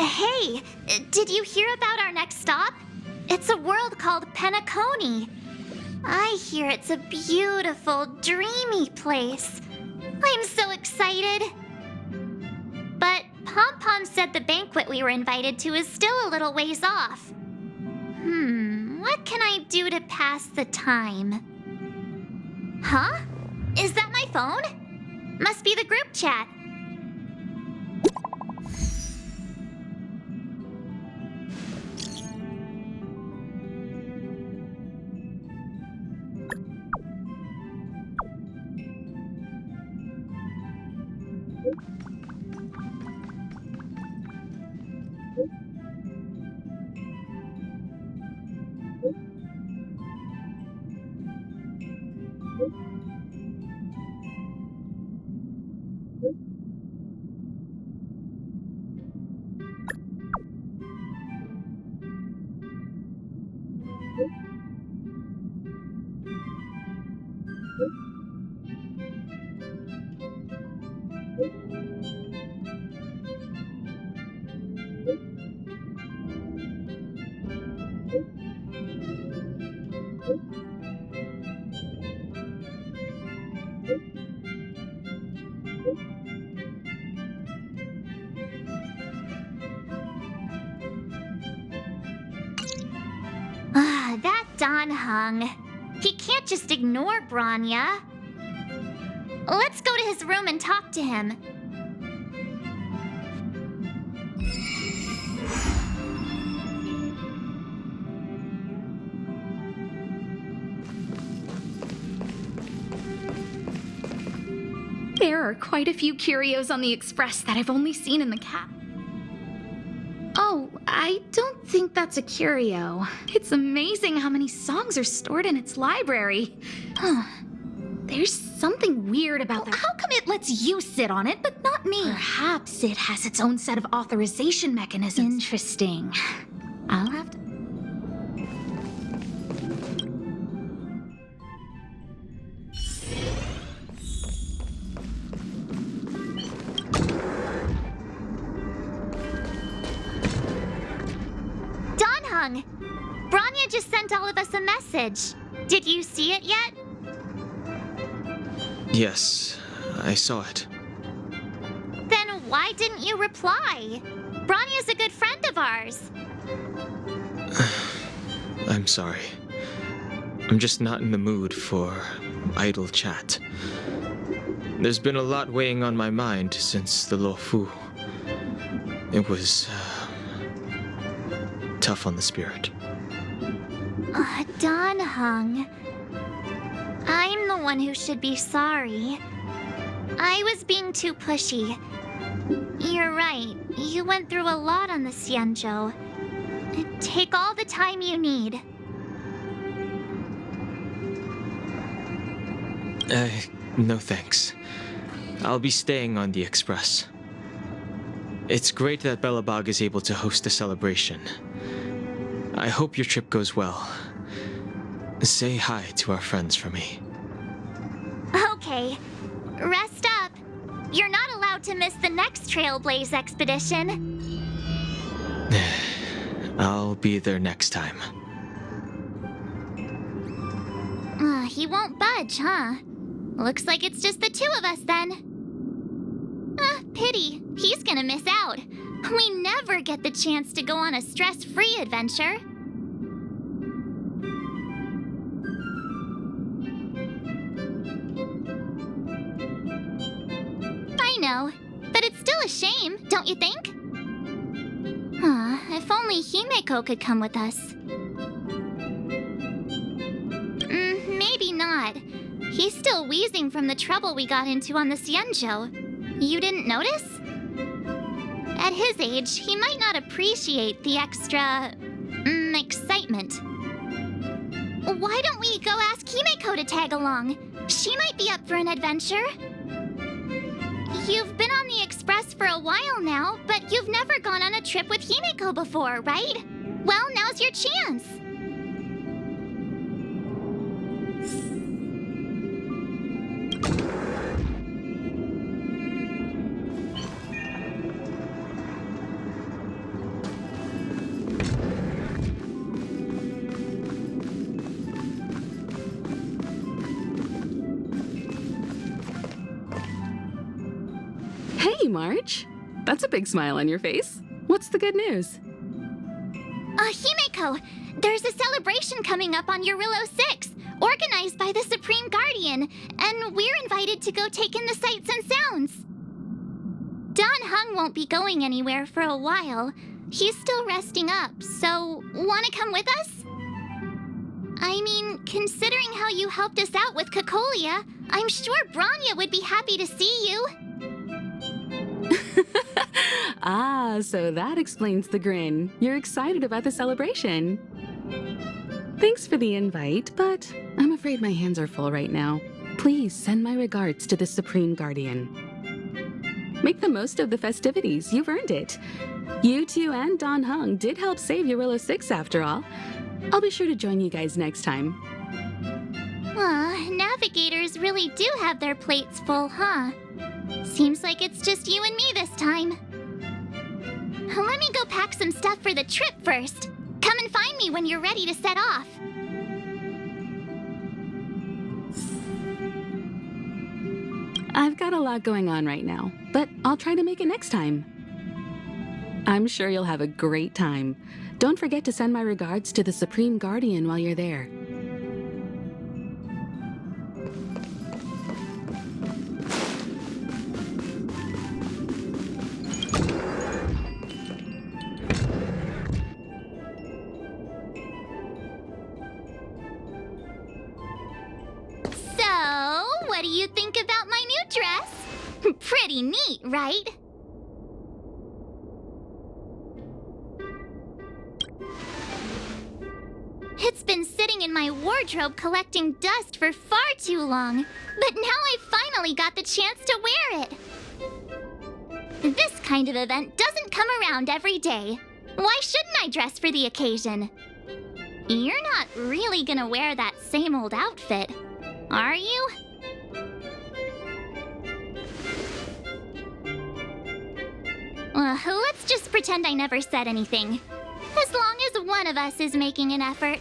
Hey, did you hear about our next stop? It's a world called Penacony. I hear it's a beautiful, dreamy place. I'm so excited. But Pom Pom said the banquet we were invited to is still a little ways off. What can I do to pass the time? Huh? Is that my phone? Must be the group chat. That Don hung. He can't just ignore Branya. Let's go to his room and talk to him. There are quite a few curios on the Express that I've only seen in the cab. Oh, I don't think that's a curio. It's amazing how many songs are stored in its library. There's something weird about that. How come it lets you sit on it, but not me? Perhaps it has its own set of authorization mechanisms. Interesting. I'll have to... Branya just sent all of us a message. Did you see it yet? Yes, I saw it. Then why didn't you reply? Branya's a good friend of ours. I'm sorry. I'm just not in the mood for idle chat. There's been a lot weighing on my mind since the Luofu. It was tough on the spirit. Don Hung. I'm the one who should be sorry. I was being too pushy. You're right. You went through a lot on the Xianzhou. Take all the time you need. No thanks. I'll be staying on the Express. It's great that Belobog is able to host a celebration. I hope your trip goes well. Say hi to our friends for me. Okay. Rest up. You're not allowed to miss the next Trailblaze expedition. I'll be there next time. He won't budge, huh? Looks like it's just the two of us then. Pity. He's gonna miss out. We never get the chance to go on a stress-free adventure. I know, but it's still a shame, don't you think? If only Himeko could come with us. Maybe not. He's still wheezing from the trouble we got into on the Xianzhou. You didn't notice? At his age, he might not appreciate the extra... excitement. Why don't we go ask Himeko to tag along? She might be up for an adventure. You've been on the Express for a while now, but you've never gone on a trip with Himeko before, right? Well, now's your chance. Hey, March. That's a big smile on your face. What's the good news? Himeko, there's a celebration coming up on Eurillo 6, organized by the Supreme Guardian, and we're invited to go take in the sights and sounds. Don Hung won't be going anywhere for a while. He's still resting up, so wanna come with us? I mean, considering how you helped us out with Cocolia, I'm sure Branya would be happy to see you. Ah, so that explains the grin. You're excited about the celebration. Thanks for the invite, but I'm afraid my hands are full right now. Please send my regards to the Supreme Guardian. Make the most of the festivities. You've earned it. You two and Don Hung did help save Eurillo 6 after all. I'll be sure to join you guys next time. Navigators really do have their plates full, huh? Seems like it's just you and me this time. Let me go pack some stuff for the trip first. Come and find me when you're ready to set off. I've got a lot going on right now, but I'll try to make it next time. I'm sure you'll have a great time. Don't forget to send my regards to the Supreme Guardian while you're there. So, what do you think about my new dress? Pretty neat, right? It's been sitting in my wardrobe collecting dust for far too long, but now I finally got the chance to wear it. This kind of event doesn't come around every day. Why shouldn't I dress for the occasion? You're not really gonna wear that same old outfit, are you? Let's just pretend I never said anything. As long as one of us is making an effort.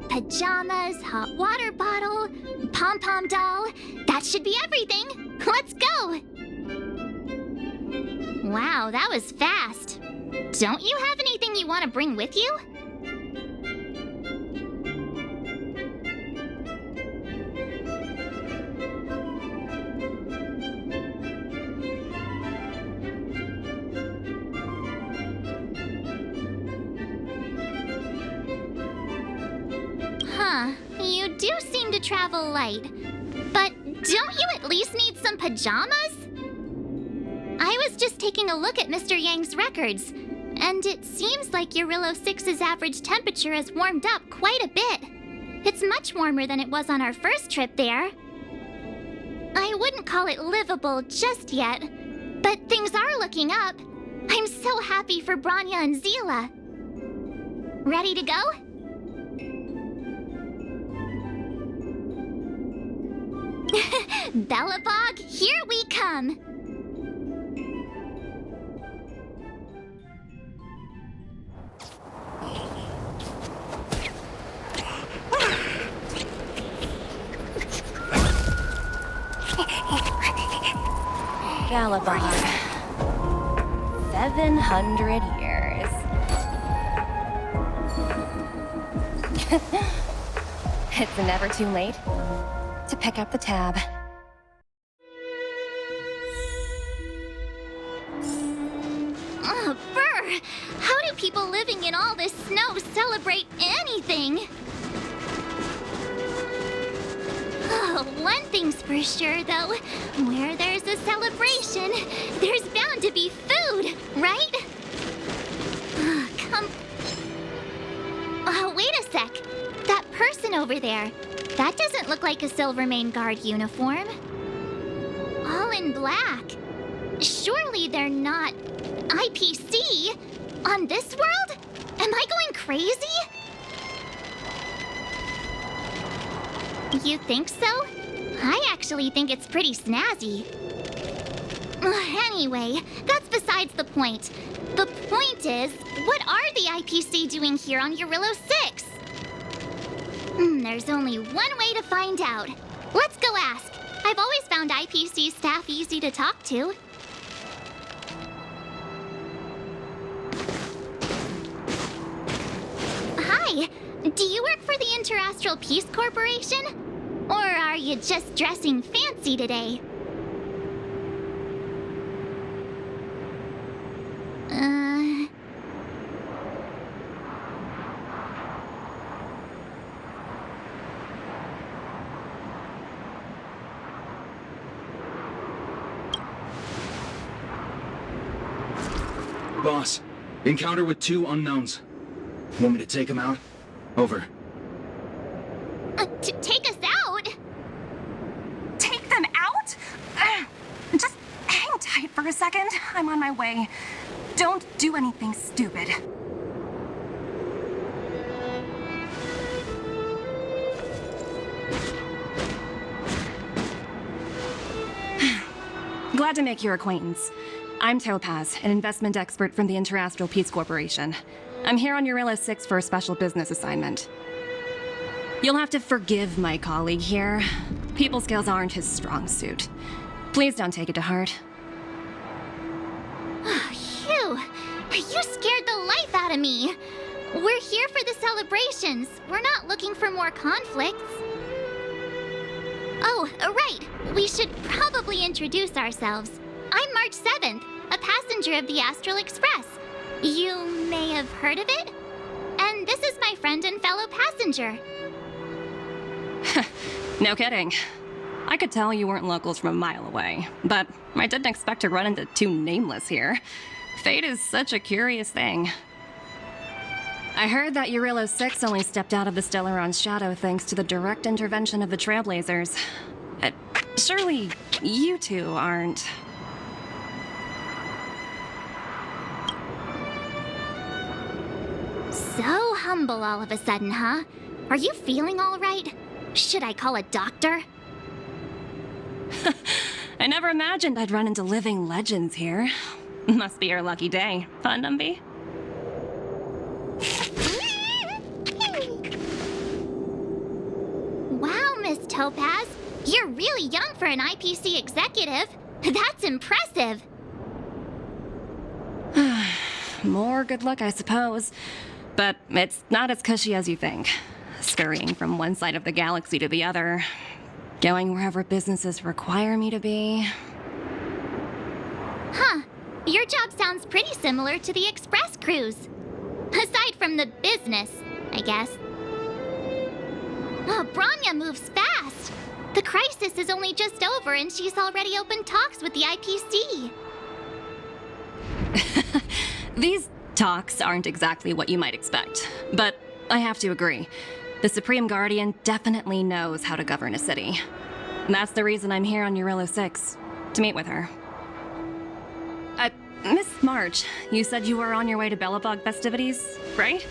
Pajamas, hot water bottle, pom-pom doll. That should be everything. Let's go. Wow, that was fast. Don't you have anything you want to bring with you? You do seem to travel light. But don't you at least need some pajamas? I was just taking a look at Mr. Yang's records, and it seems like Eurillo 6's average temperature has warmed up quite a bit. It's much warmer than it was on our first trip there. I wouldn't call it livable just yet, but things are looking up. I'm so happy for Branya and Zila. Ready to go? Bellabog, here we come! Galabon. 700 years. It's never too late to pick up the tab. Ugh, Brr! How do people living in all this snow celebrate anything? One thing's for sure, though. Where there's a celebration, there's bound to be food, right? Come... wait a sec. That person over there, that doesn't look like a Silvermane Guard uniform. All in black. Surely they're not IPC on this world? Am I going crazy? You think so? I actually think it's pretty snazzy. Anyway, that's besides the point. The point is, what are the IPC doing here on Eurillo 6? There's only one way to find out. Let's go ask. I've always found IPC staff easy to talk to. Hi, do you work for the Interastral Peace Corporation? Or are you just dressing fancy today? Boss, encounter with 2 unknowns. Want me to take them out? Over. Take us out? Take them out? Just hang tight for a second. I'm on my way. Don't do anything stupid. Glad to make your acquaintance. I'm Topaz, an investment expert from the Interastral Peace Corporation. I'm here on Eurillo 6 for a special business assignment. You'll have to forgive my colleague here. People skills aren't his strong suit. Please don't take it to heart. Phew! You scared the life out of me! We're here for the celebrations. We're not looking for more conflicts. Oh, right. We should probably introduce ourselves. I'm March 7th, a passenger of the Astral Express. You may have heard of it? And this is my friend and fellow passenger. No kidding. I could tell you weren't locals from a mile away, but I didn't expect to run into 2 nameless here. Fate is such a curious thing. I heard that Eurillo 6 only stepped out of the Stellaron's shadow thanks to the direct intervention of the Trailblazers. Surely you two aren't... So humble all of a sudden, huh? Are you feeling all right? Should I call a doctor? I never imagined I'd run into living legends here. Must be your lucky day, huh, Numby? Wow, Miss Topaz. You're really young for an IPC executive. That's impressive. More good luck, I suppose. But it's not as cushy as you think. Scurrying from one side of the galaxy to the other. Going wherever businesses require me to be. Huh. Your job sounds pretty similar to the express cruise. Aside from the business, I guess. Oh, Branya moves fast. The crisis is only just over and she's already opened talks with the IPC. These talks aren't exactly what you might expect, but I have to agree. The Supreme Guardian definitely knows how to govern a city. And that's the reason I'm here on Eurillo 6, to meet with her. Miss March, you said you were on your way to Belobog festivities, right?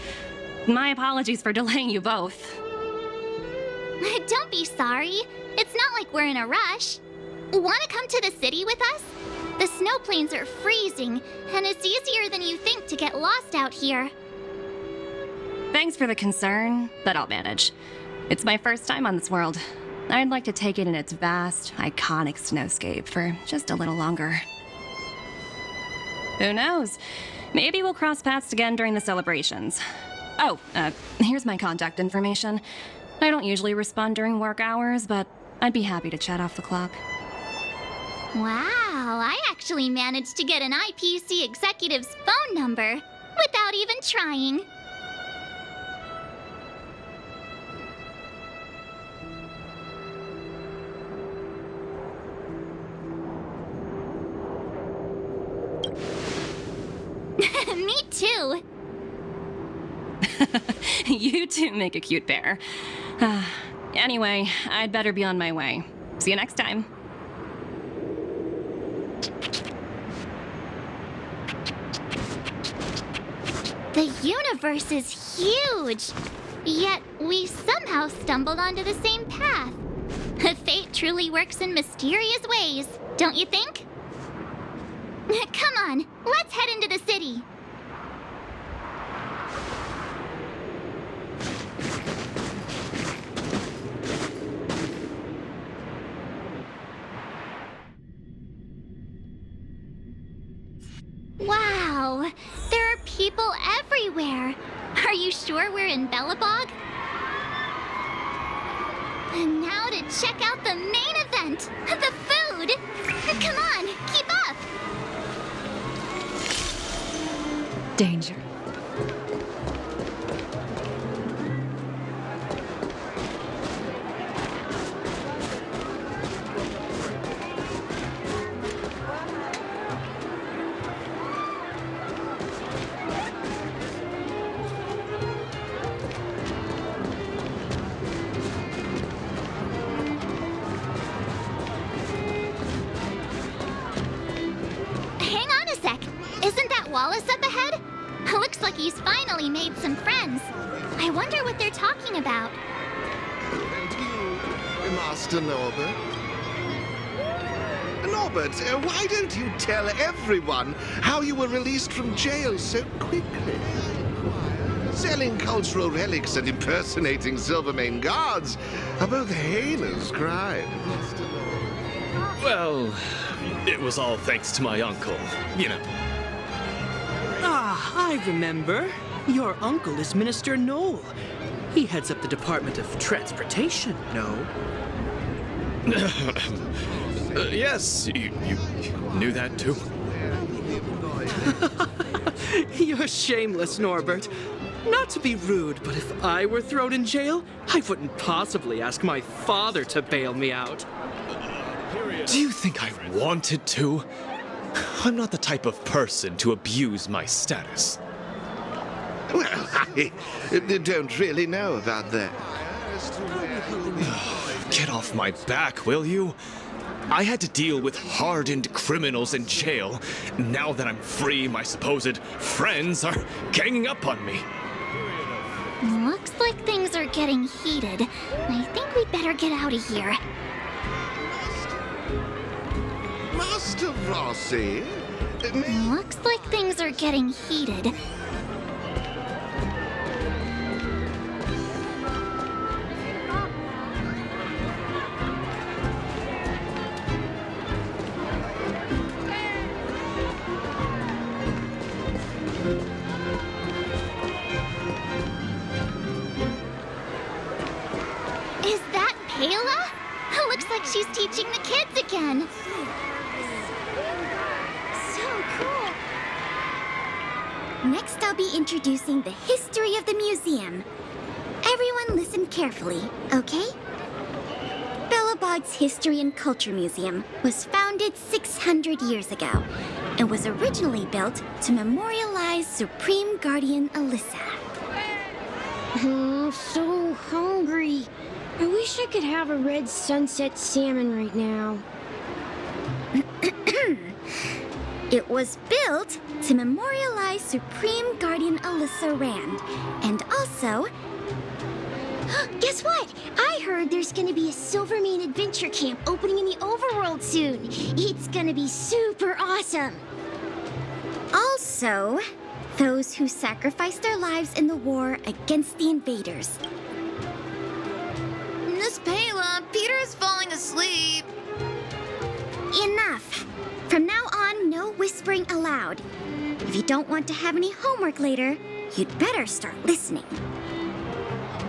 My apologies for delaying you both. Don't be sorry. It's not like we're in a rush. Want to come to the city with us? The snow plains are freezing, and it's easier than you think to get lost out here. Thanks for the concern, but I'll manage. It's my first time on this world. I'd like to take it in its vast, iconic snowscape for just a little longer. Who knows? Maybe we'll cross paths again during the celebrations. Here's my contact information. I don't usually respond during work hours, but I'd be happy to chat off the clock. Wow, I actually managed to get an IPC executive's phone number without even trying. Me too. You two make a cute pair. Anyway, I'd better be on my way. See you next time. The universe is huge, yet we somehow stumbled onto the same path. Fate truly works in mysterious ways, don't you think? Come on, let's head into the city. Wow, there are people everywhere. Are you sure we're in Belobog? And now to check out the main event, the food. Come on, keep up. Danger. Hang on a sec. Isn't that Wallace up ahead? Looks like he's finally made some friends. I wonder what they're talking about. And you, Master Norbert? Norbert, why don't you tell everyone how you were released from jail so quickly? Selling cultural relics and impersonating Silvermane guards are both heinous crimes. Well, it was all thanks to my uncle, you know. Ah, I remember. Your uncle is Minister Knoll. He heads up the Department of Transportation, no? Yes, you knew that too? You're shameless, Norbert. Not to be rude, but if I were thrown in jail, I wouldn't possibly ask my father to bail me out. Do you think I wanted to? I'm not the type of person to abuse my status. Well, I don't really know about that. Get off my back, will you? I had to deal with hardened criminals in jail. Now that I'm free, my supposed friends are ganging up on me. Looks like things are getting heated. I think we'd better get out of here. Master Rossi? Looks like things are getting heated. Is that Payla? Looks like she's teaching the kids again. So cool. Next, I'll be introducing the history of the museum. Everyone listen carefully, okay? Belobog's History and Culture Museum was founded 600 years ago and was originally built to memorialize Supreme Guardian Alyssa. I'm so hungry. I wish I could have a red sunset salmon right now. It was built to memorialize Supreme Guardian Alyssa Rand, and also... Guess what? I heard there's gonna be a Silvermane adventure camp opening in the overworld soon. It's gonna be super awesome. Also, those who sacrificed their lives in the war against the invaders. Miss Payla, Peter's falling asleep. Enough! From now on, no whispering allowed. If you don't want to have any homework later, you'd better start listening.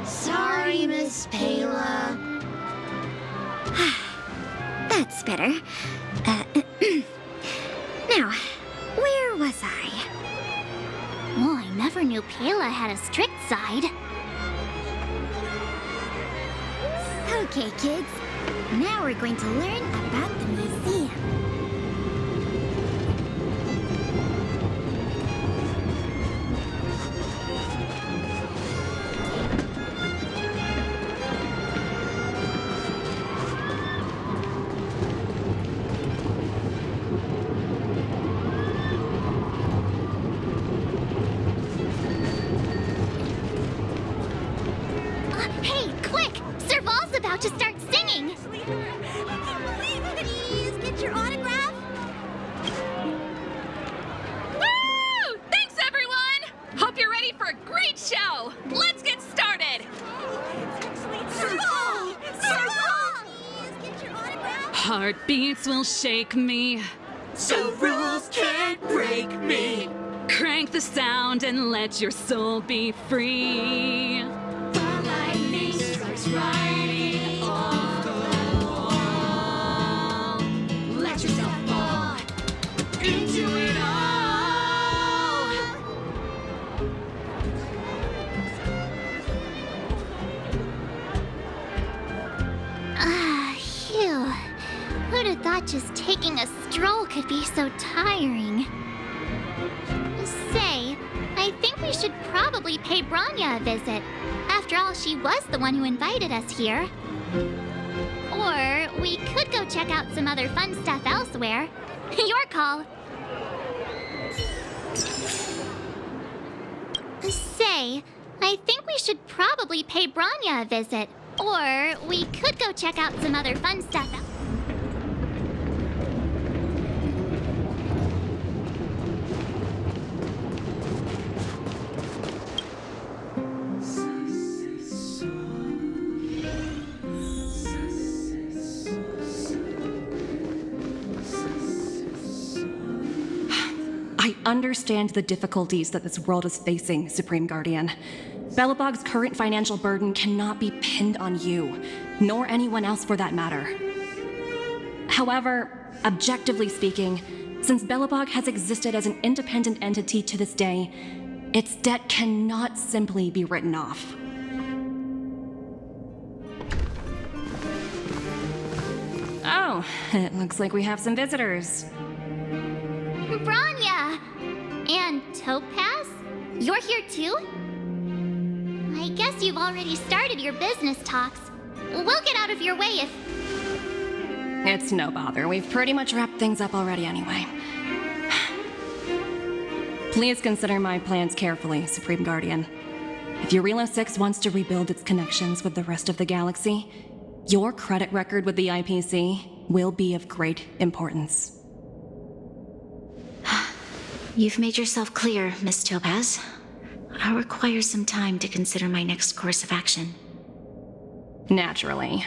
Sorry, Miss Payla. That's better. Now, where was I? Oh, I never knew Payla had a strict side. Okay, kids. Now we're going to learn about the museum. Hey, quick! Serval's about to start singing! Please get your autograph. Woo! Thanks, everyone! Hope you're ready for a great show! Let's get started! Serval! Serval! Please get your autograph. Heartbeats will shake me. So rules can't break me. Crank the sound and let your soul be free. The lightning strikes right off the wall. Let yourself fall into it all. Ah, phew. Who'd have thought just taking a stroll could be so tiring? Say, I think we should probably pay Branya a visit. After all, she was the one who invited us here. Or we could go check out some other fun stuff elsewhere. Your call. Say, I think we should probably pay Branya a visit. Or we could go check out some other fun stuff. I understand the difficulties that this world is facing, Supreme Guardian. Belobog's current financial burden cannot be pinned on you, nor anyone else for that matter. However, objectively speaking, since Belobog has existed as an independent entity to this day, its debt cannot simply be written off. Oh, it looks like we have some visitors. Branya! And Topaz? You're here too? I guess you've already started your business talks. We'll get out of your way if... It's no bother. We've pretty much wrapped things up already anyway. Please consider my plans carefully, Supreme Guardian. If Eurilo 6 wants to rebuild its connections with the rest of the galaxy, your credit record with the IPC will be of great importance. You've made yourself clear, Miss Topaz. I'll require some time to consider my next course of action. Naturally.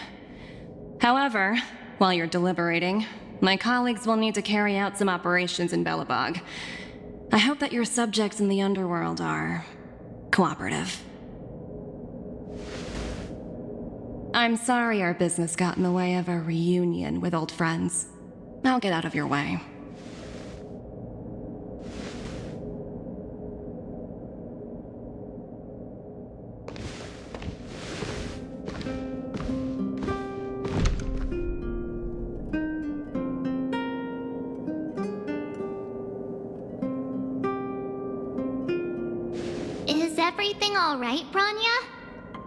However, while you're deliberating, my colleagues will need to carry out some operations in Belobog. I hope that your subjects in the underworld are cooperative. I'm sorry our business got in the way of a reunion with old friends. I'll get out of your way. Is everything all right, Branya?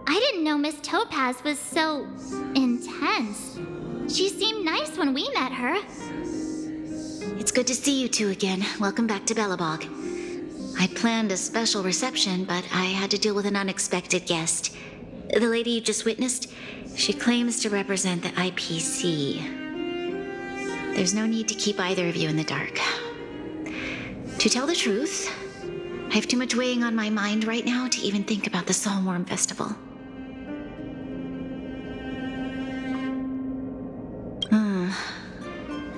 I didn't know Miss Topaz was so... intense. She seemed nice when we met her. It's good to see you two again. Welcome back to Belobog. I planned a special reception, but I had to deal with an unexpected guest. The lady you just witnessed, she claims to represent the IPC. There's no need to keep either of you in the dark. To tell the truth, I have too much weighing on my mind right now to even think about the Saltworm Festival.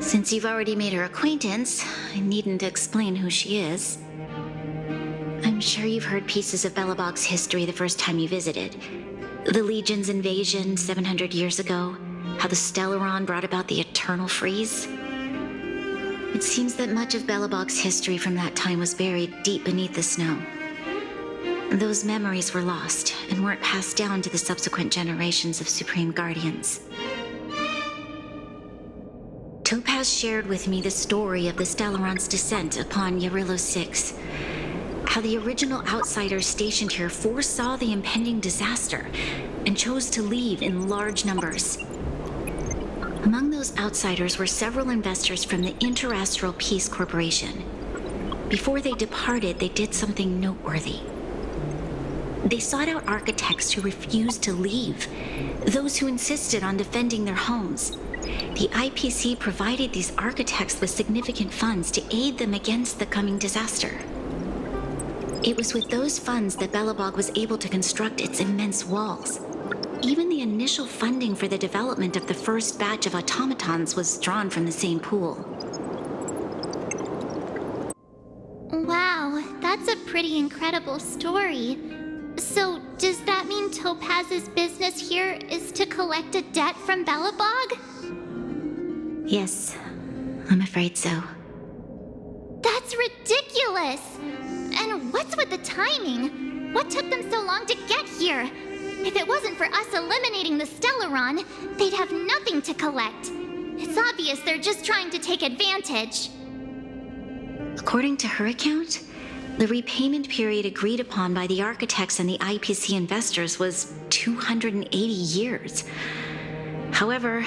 Since you've already made her acquaintance, I needn't explain who she is. I'm I'm sure you've heard pieces of Belobog's history the first time you visited. The Legion's invasion 700 years ago, how the Stellaron brought about the Eternal Freeze. It seems that much of Belobog's history from that time was buried deep beneath the snow. Those memories were lost and weren't passed down to the subsequent generations of Supreme Guardians. Topaz shared with me the story of the Stellaron's descent upon Yarillo 6. How the original outsiders stationed here foresaw the impending disaster and chose to leave in large numbers. Among those outsiders were several investors from the Interastral Peace Corporation. Before they departed, they did something noteworthy. They sought out architects who refused to leave, those who insisted on defending their homes. The IPC provided these architects with significant funds to aid them against the coming disaster. It was with those funds that Belobog was able to construct its immense walls. Even the initial funding for the development of the first batch of automatons was drawn from the same pool. Wow, that's a pretty incredible story. So, does that mean Topaz's business here is to collect a debt from Belobog? Yes, I'm afraid so. That's ridiculous! And what's with the timing? What took them so long to get here? If it wasn't for us eliminating the Stellaron, they'd have nothing to collect. It's obvious they're just trying to take advantage. According to her account, the repayment period agreed upon by the architects and the IPC investors was 280 years. However,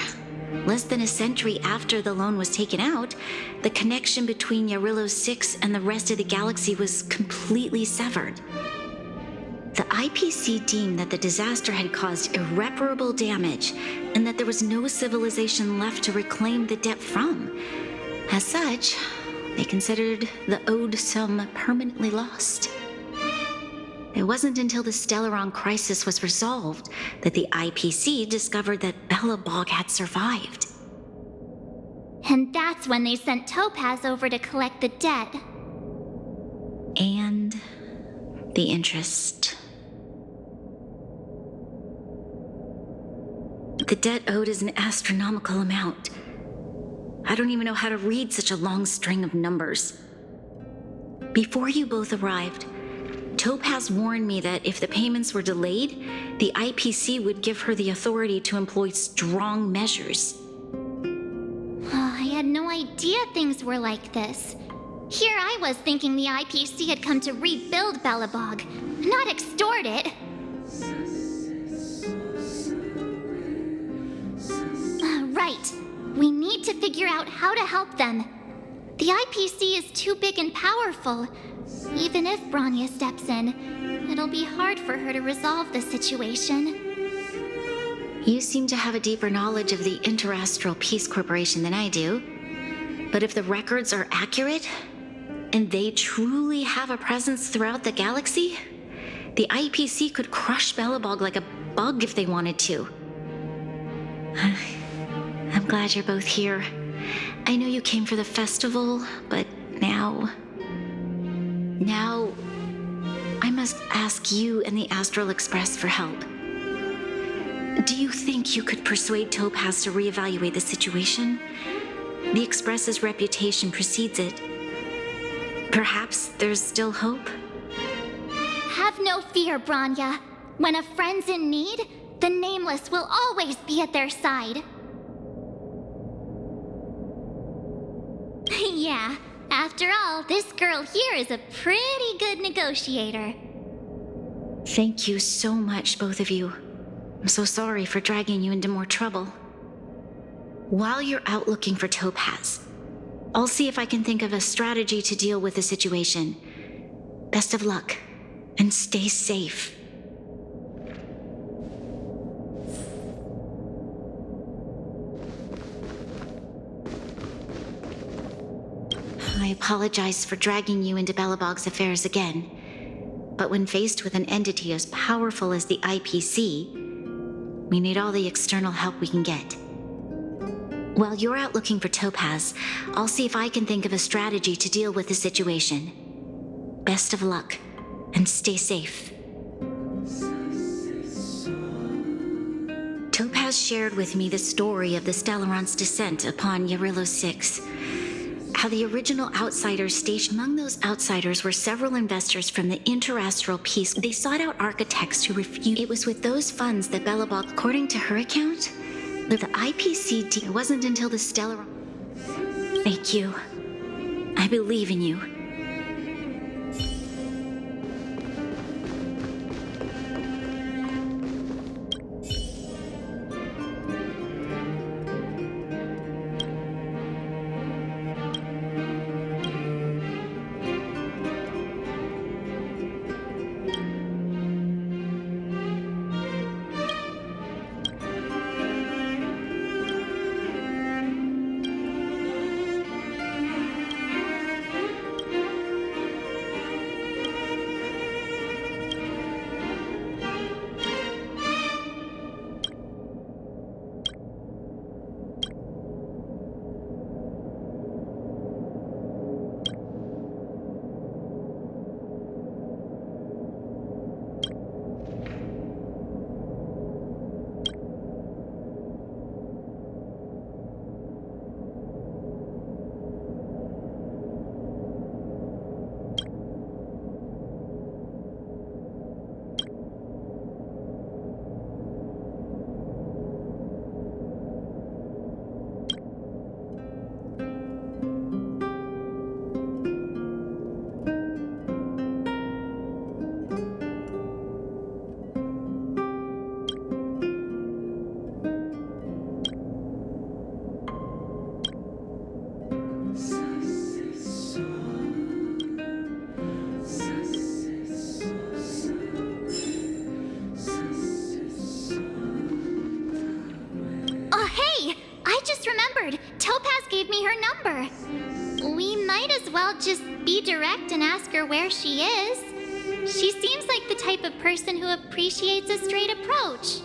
less than a century after the loan was taken out, the connection between Yarillo 6 and the rest of the galaxy was completely severed. The IPC deemed that the disaster had caused irreparable damage and that there was no civilization left to reclaim the debt from. As such, they considered the owed sum permanently lost. It wasn't until the Stellaron crisis was resolved that the IPC discovered that Belobog had survived. And that's when they sent Topaz over to collect the debt. And the interest. The debt owed is an astronomical amount. I don't even know how to read such a long string of numbers. Before you both arrived, Topaz warned me that if the payments were delayed, the IPC would give her the authority to employ strong measures. I had no idea things were like this. Here I was thinking the IPC had come to rebuild Belobog, not extort it. Right. We need to figure out how to help them. The IPC is too big and powerful. Even if Bronya steps in, it'll be hard for her to resolve the situation. You seem to have a deeper knowledge of the Interastral Peace Corporation than I do. But if the records are accurate, and they truly have a presence throughout the galaxy, the IPC could crush Belobog like a bug if they wanted to. I'm glad you're both here. I know you came for the festival, but now I must ask you and the Astral Express for help. Do you think you could persuade Topaz to reevaluate the situation? The Express's reputation precedes it. Perhaps there's still hope? Have no fear, Bronya. When a friend's in need, the Nameless will always be at their side. Yeah, after all, this girl here is a pretty good negotiator. Thank you so much, both of you. I'm so sorry for dragging you into more trouble. While you're out looking for Topaz, I'll see if I can think of a strategy to deal with the situation. Best of luck, and stay safe. I apologize for dragging you into Belobog's affairs again, but when faced with an entity as powerful as the IPC, we need all the external help we can get. While you're out looking for Topaz, I'll see if I can think of a strategy to deal with the situation. Best of luck, and stay safe. Topaz shared with me the story of the Stellaron's descent upon Yarillo 6. How the original outsiders stationed among those outsiders were several investors from the interastral peace. They sought out architects who refused. It was with those funds that Belobog, according to her account, the IPCD. It wasn't until the Stellaron. Thank you. I believe in you. Topaz gave me her number. We might as well just be direct and ask her where she is. She seems like the type of person who appreciates a straight approach.